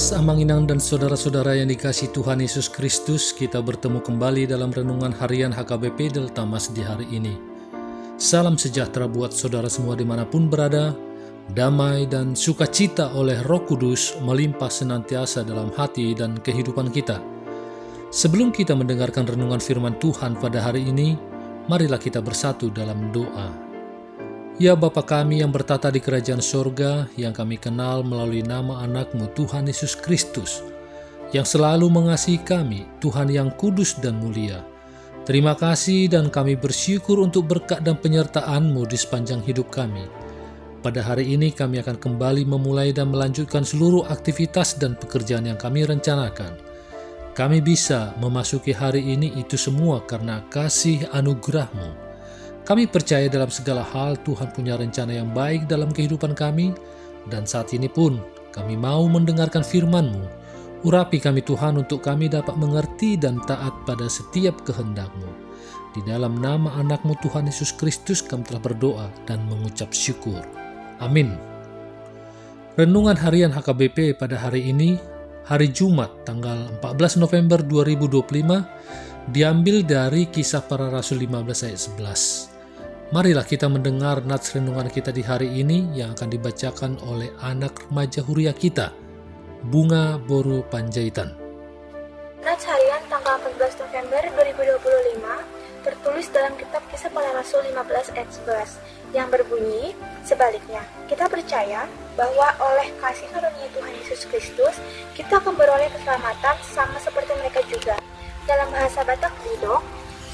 Mas Amanginang dan saudara-saudara yang dikasihi Tuhan Yesus Kristus, kita bertemu kembali dalam renungan harian HKBP Delta Mas di hari ini. Salam sejahtera buat saudara semua dimanapun berada, damai dan sukacita oleh Roh Kudus melimpah senantiasa dalam hati dan kehidupan kita. Sebelum kita mendengarkan renungan firman Tuhan pada hari ini, marilah kita bersatu dalam doa. Ya Bapa kami yang bertata di kerajaan sorga, yang kami kenal melalui nama anak-Mu Tuhan Yesus Kristus, yang selalu mengasihi kami, Tuhan yang kudus dan mulia. Terima kasih dan kami bersyukur untuk berkat dan penyertaan-Mu di sepanjang hidup kami. Pada hari ini kami akan kembali memulai dan melanjutkan seluruh aktivitas dan pekerjaan yang kami rencanakan. Kami bisa memasuki hari ini itu semua karena kasih anugerah-Mu. Kami percaya dalam segala hal Tuhan punya rencana yang baik dalam kehidupan kami, dan saat ini pun kami mau mendengarkan firman-Mu. Urapi kami Tuhan untuk kami dapat mengerti dan taat pada setiap kehendak-Mu. Di dalam nama anak-Mu Tuhan Yesus Kristus kami telah berdoa dan mengucap syukur. Amin. Renungan harian HKBP pada hari ini, hari Jumat tanggal 14 November 2025, diambil dari Kisah Para Rasul 15 ayat 11. Marilah kita mendengar nats renungan kita di hari ini yang akan dibacakan oleh anak remaja huria kita, Bunga Boru Panjaitan. Nats harian tanggal 14 November 2025 tertulis dalam kitab Kisah Para Rasul 15 ayat 11 yang berbunyi, sebaliknya, kita percaya bahwa oleh kasih karunia Tuhan Yesus Kristus, kita akan beroleh keselamatan sama seperti mereka juga. Dalam bahasa Batak Lidok,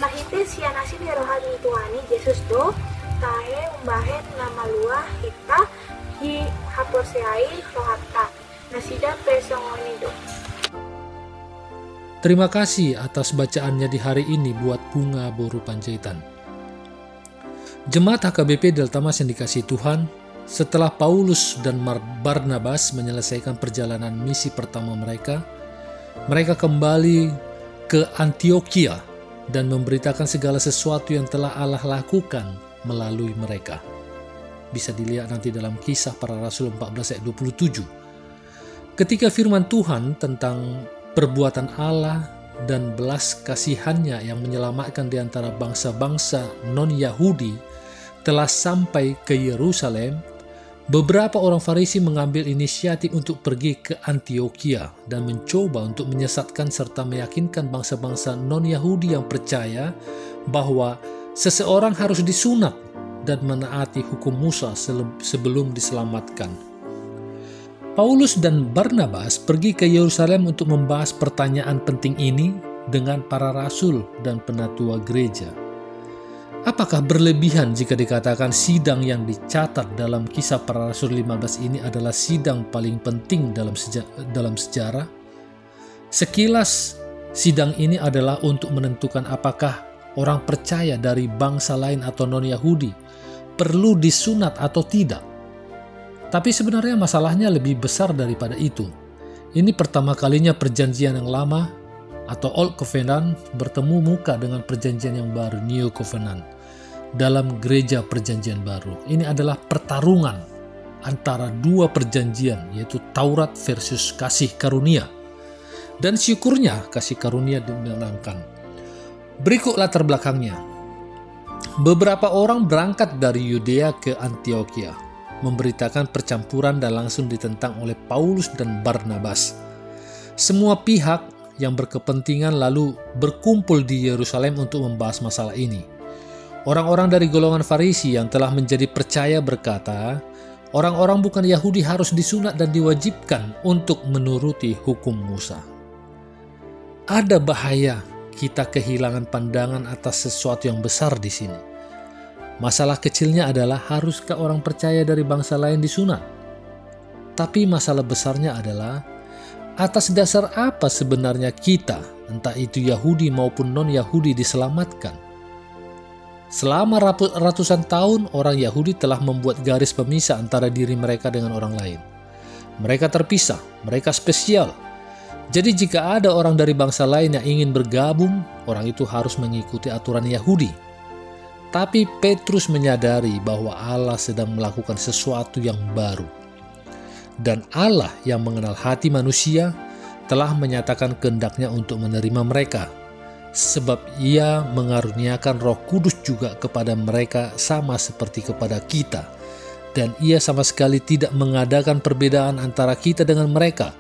mahite sianasi ni rohani Tuhani Yesus do tahe umbahen nama luah hita hi haposeai rohata nasida pesongoni do. Terima kasih atas bacaannya di hari ini buat Bunga Boru Panjaitan. Jemaat HKBP Delta Mas yang dikasihi Tuhan, setelah Paulus dan Barnabas menyelesaikan perjalanan misi pertama mereka kembali ke Antioquia dan memberitakan segala sesuatu yang telah Allah lakukan melalui mereka. Bisa dilihat nanti dalam Kisah Para Rasul 14 ayat 27. Ketika firman Tuhan tentang perbuatan Allah dan belas kasihannya yang menyelamatkan di antara bangsa-bangsa non-Yahudi telah sampai ke Yerusalem, beberapa orang Farisi mengambil inisiatif untuk pergi ke Antioquia dan mencoba untuk menyesatkan serta meyakinkan bangsa-bangsa non-Yahudi yang percaya bahwa seseorang harus disunat dan menaati hukum Musa sebelum diselamatkan. Paulus dan Barnabas pergi ke Yerusalem untuk membahas pertanyaan penting ini dengan para rasul dan penatua gereja. Apakah berlebihan jika dikatakan sidang yang dicatat dalam Kisah Para Rasul 15 ini adalah sidang paling penting dalam sejarah? Sekilas, sidang ini adalah untuk menentukan apakah orang percaya dari bangsa lain atau non-Yahudi perlu disunat atau tidak. Tapi sebenarnya masalahnya lebih besar daripada itu. Ini pertama kalinya perjanjian yang lama atau Old Covenant bertemu muka dengan perjanjian yang baru, New Covenant, dalam gereja perjanjian baru. Ini adalah pertarungan antara dua perjanjian, yaitu Taurat versus kasih karunia. Dan syukurnya kasih karunia dimenangkan. Berikut latar belakangnya. Beberapa orang berangkat dari Yudea ke Antioquia, memberitakan percampuran dan langsung ditentang oleh Paulus dan Barnabas. Semua pihak yang berkepentingan lalu berkumpul di Yerusalem untuk membahas masalah ini. Orang-orang dari golongan Farisi yang telah menjadi percaya berkata, orang-orang bukan Yahudi harus disunat dan diwajibkan untuk menuruti hukum Musa. Ada bahaya kita kehilangan pandangan atas sesuatu yang besar di sini. Masalah kecilnya adalah haruskah orang percaya dari bangsa lain disunat? Tapi masalah besarnya adalah atas dasar apa sebenarnya kita, entah itu Yahudi maupun non-Yahudi, diselamatkan? Selama ratusan tahun, orang Yahudi telah membuat garis pemisah antara diri mereka dengan orang lain. Mereka terpisah, mereka spesial. Jadi jika ada orang dari bangsa lain yang ingin bergabung, orang itu harus mengikuti aturan Yahudi. Tapi Petrus menyadari bahwa Allah sedang melakukan sesuatu yang baru. Dan Allah yang mengenal hati manusia telah menyatakan kehendaknya untuk menerima mereka, sebab Ia mengaruniakan Roh Kudus juga kepada mereka sama seperti kepada kita. Dan Ia sama sekali tidak mengadakan perbedaan antara kita dengan mereka,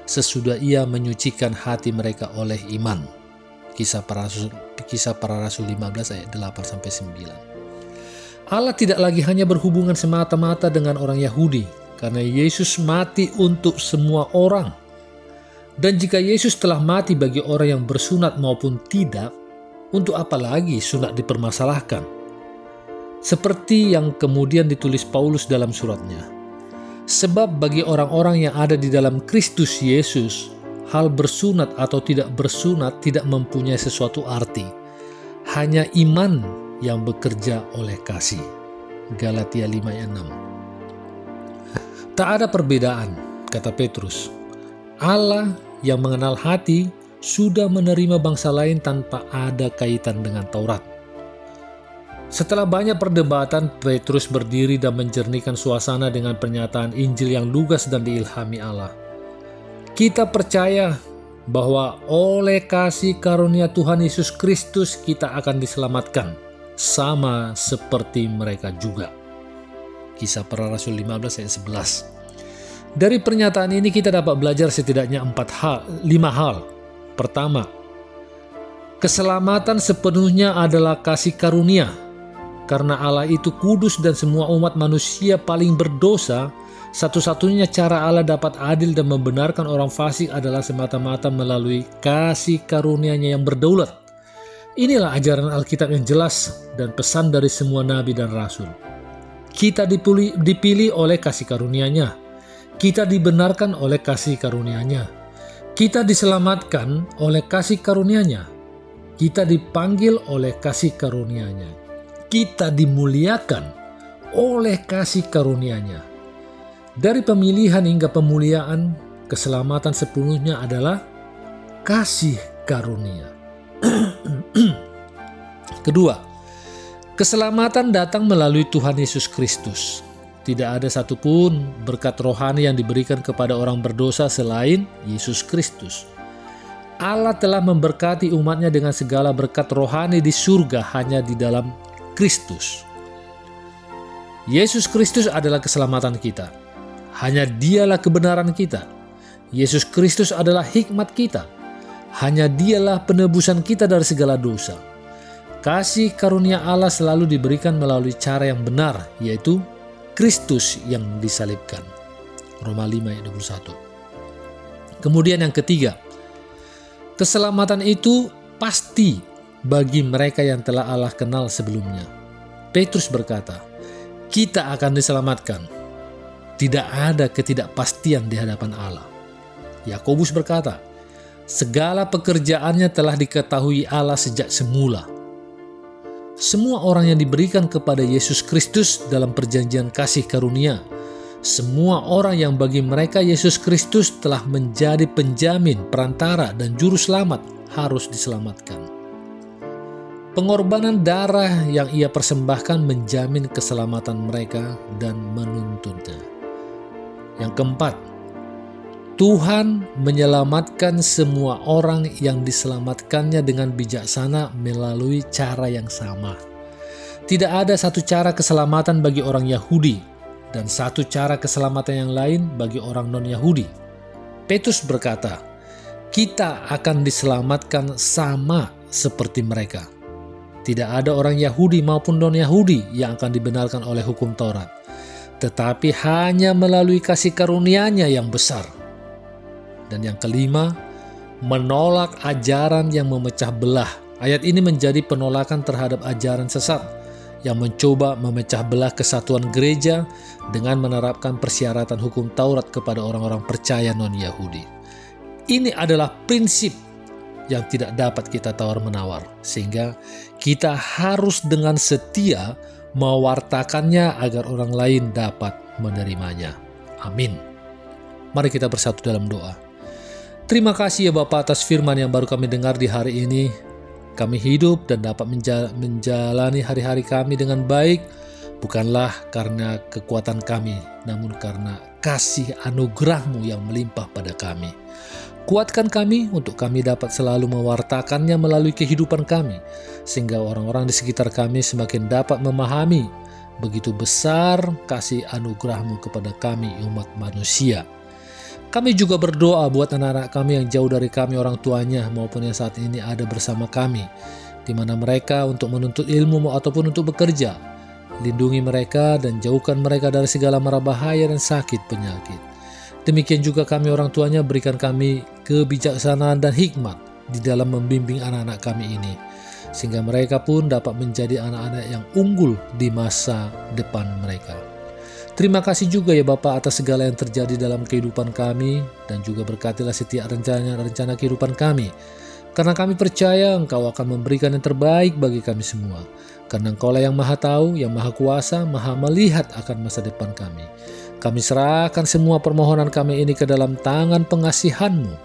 sesudah Ia menyucikan hati mereka oleh iman. Kisah Para Rasul 15 ayat 8-9. Allah tidak lagi hanya berhubungan semata-mata dengan orang Yahudi, karena Yesus mati untuk semua orang. Dan jika Yesus telah mati bagi orang yang bersunat maupun tidak, untuk apa lagi sunat dipermasalahkan? Seperti yang kemudian ditulis Paulus dalam suratnya. Sebab bagi orang-orang yang ada di dalam Kristus Yesus, hal bersunat atau tidak bersunat tidak mempunyai sesuatu arti. Hanya iman yang bekerja oleh kasih. Galatia 5 ayat 6. Tak ada perbedaan, kata Petrus. Allah yang mengenal hati sudah menerima bangsa lain tanpa ada kaitan dengan Taurat. Setelah banyak perdebatan, Petrus berdiri dan menjernihkan suasana dengan pernyataan Injil yang lugas dan diilhami Allah. Kita percaya bahwa oleh kasih karunia Tuhan Yesus Kristus kita akan diselamatkan, sama seperti mereka juga. Kisah Para Rasul 15 ayat 11. Dari pernyataan ini kita dapat belajar setidaknya 5 hal. Pertama, keselamatan sepenuhnya adalah kasih karunia. Karena Allah itu kudus dan semua umat manusia paling berdosa, satu-satunya cara Allah dapat adil dan membenarkan orang fasik adalah semata-mata melalui kasih karunia-Nya yang berdaulat. Inilah ajaran Alkitab yang jelas dan pesan dari semua nabi dan rasul. Kita dipilih oleh kasih karunia-Nya. Kita dibenarkan oleh kasih karunia-Nya. Kita diselamatkan oleh kasih karunia-Nya. Kita dipanggil oleh kasih karunia-Nya. Kita dimuliakan oleh kasih karunia-Nya. Dari pemilihan hingga pemuliaan, keselamatan sepenuhnya adalah kasih karunia. Kedua, keselamatan datang melalui Tuhan Yesus Kristus. Tidak ada satupun berkat rohani yang diberikan kepada orang berdosa selain Yesus Kristus. Allah telah memberkati umatnya dengan segala berkat rohani di surga hanya di dalam Kristus. Yesus Kristus adalah keselamatan kita. Hanya Dialah kebenaran kita. Yesus Kristus adalah hikmat kita. Hanya Dialah penebusan kita dari segala dosa. Kasih karunia Allah selalu diberikan melalui cara yang benar, yaitu Kristus yang disalibkan. Roma 5 ayat 21. Kemudian yang ketiga, keselamatan itu pasti bagi mereka yang telah Allah kenal sebelumnya. Petrus berkata, kita akan diselamatkan. Tidak ada ketidakpastian di hadapan Allah. Yakobus berkata, segala pekerjaannya telah diketahui Allah sejak semula. Semua orang yang diberikan kepada Yesus Kristus dalam perjanjian kasih karunia, semua orang yang bagi mereka Yesus Kristus telah menjadi penjamin, perantara, dan juru selamat harus diselamatkan. Pengorbanan darah yang Ia persembahkan menjamin keselamatan mereka dan menuntunnya. Yang keempat, Tuhan menyelamatkan semua orang yang diselamatkannya dengan bijaksana melalui cara yang sama. Tidak ada satu cara keselamatan bagi orang Yahudi dan satu cara keselamatan yang lain bagi orang non-Yahudi. Petrus berkata, kita akan diselamatkan sama seperti mereka. Tidak ada orang Yahudi maupun non-Yahudi yang akan dibenarkan oleh hukum Taurat, tetapi hanya melalui kasih karunia-Nya yang besar. Dan yang kelima, menolak ajaran yang memecah belah. Ayat ini menjadi penolakan terhadap ajaran sesat yang mencoba memecah belah kesatuan gereja dengan menerapkan persyaratan hukum Taurat kepada orang-orang percaya non-Yahudi. Ini adalah prinsip yang tidak dapat kita tawar-menawar, sehingga kita harus dengan setia mewartakannya agar orang lain dapat menerimanya. Amin. Mari kita bersatu dalam doa. Terima kasih ya Bapa atas firman yang baru kami dengar di hari ini. Kami hidup dan dapat menjalani hari-hari kami dengan baik, bukanlah karena kekuatan kami, namun karena kasih anugerah-Mu yang melimpah pada kami. Kuatkan kami untuk kami dapat selalu mewartakannya melalui kehidupan kami, sehingga orang-orang di sekitar kami semakin dapat memahami begitu besar kasih anugerah-Mu kepada kami umat manusia. Kami juga berdoa buat anak-anak kami yang jauh dari kami orang tuanya maupun yang saat ini ada bersama kami, di mana mereka untuk menuntut ilmu ataupun untuk bekerja. Lindungi mereka dan jauhkan mereka dari segala mara bahaya dan sakit penyakit. Demikian juga kami orang tuanya berikan kami kebijaksanaan dan hikmat di dalam membimbing anak-anak kami ini, sehingga mereka pun dapat menjadi anak-anak yang unggul di masa depan mereka. Terima kasih juga ya Bapa atas segala yang terjadi dalam kehidupan kami, dan juga berkatilah setiap rencana kehidupan kami. Karena kami percaya Engkau akan memberikan yang terbaik bagi kami semua. Karena Engkau-lah yang Maha Tahu, yang Maha Kuasa, Maha Melihat akan masa depan kami. Kami serahkan semua permohonan kami ini ke dalam tangan pengasihan-Mu,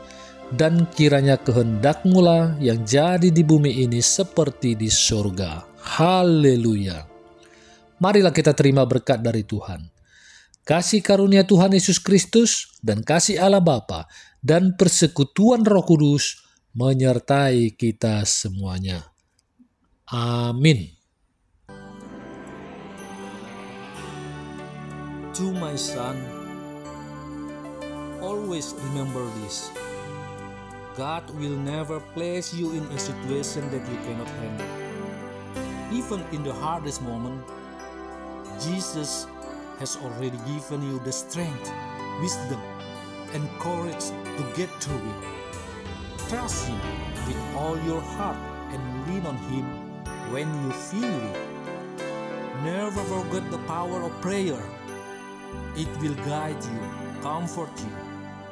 dan kiranya kehendak-Mu lah yang jadi di bumi ini seperti di surga. Haleluya. Marilah kita terima berkat dari Tuhan. Kasih karunia Tuhan Yesus Kristus dan kasih Allah Bapa dan persekutuan Roh Kudus menyertai kita semuanya. Amin. To my son, always remember this. God will never place you in a situation that you cannot handle. Even in the hardest moment, Jesus has already given you the strength, wisdom, and courage to get through it. Trust Him with all your heart and lean on Him when you feel weak. Never forget the power of prayer. It will guide you, comfort you,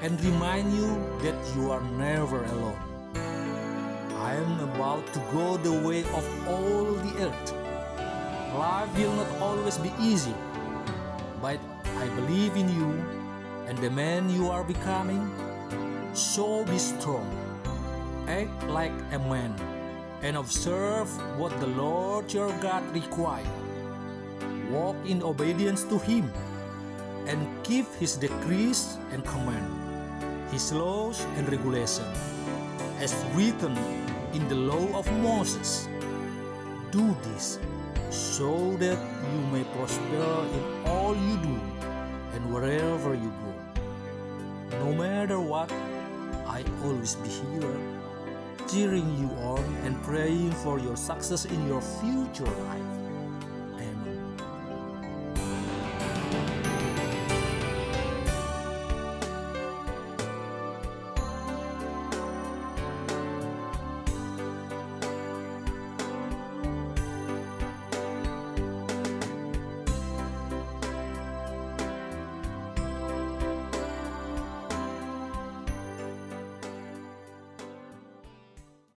and remind you that you are never alone. I am about to go the way of all the earth. Life will not always be easy, but I believe in you and the man you are becoming. So be strong, act like a man, and observe what the Lord your God requires. Walk in obedience to Him, and keep His decrees and command, His laws and regulations, as written in the law of Moses. Do this so that you may prosper in all you do and wherever you go. No matter what, I always be here, cheering you on and praying for your success in your future life.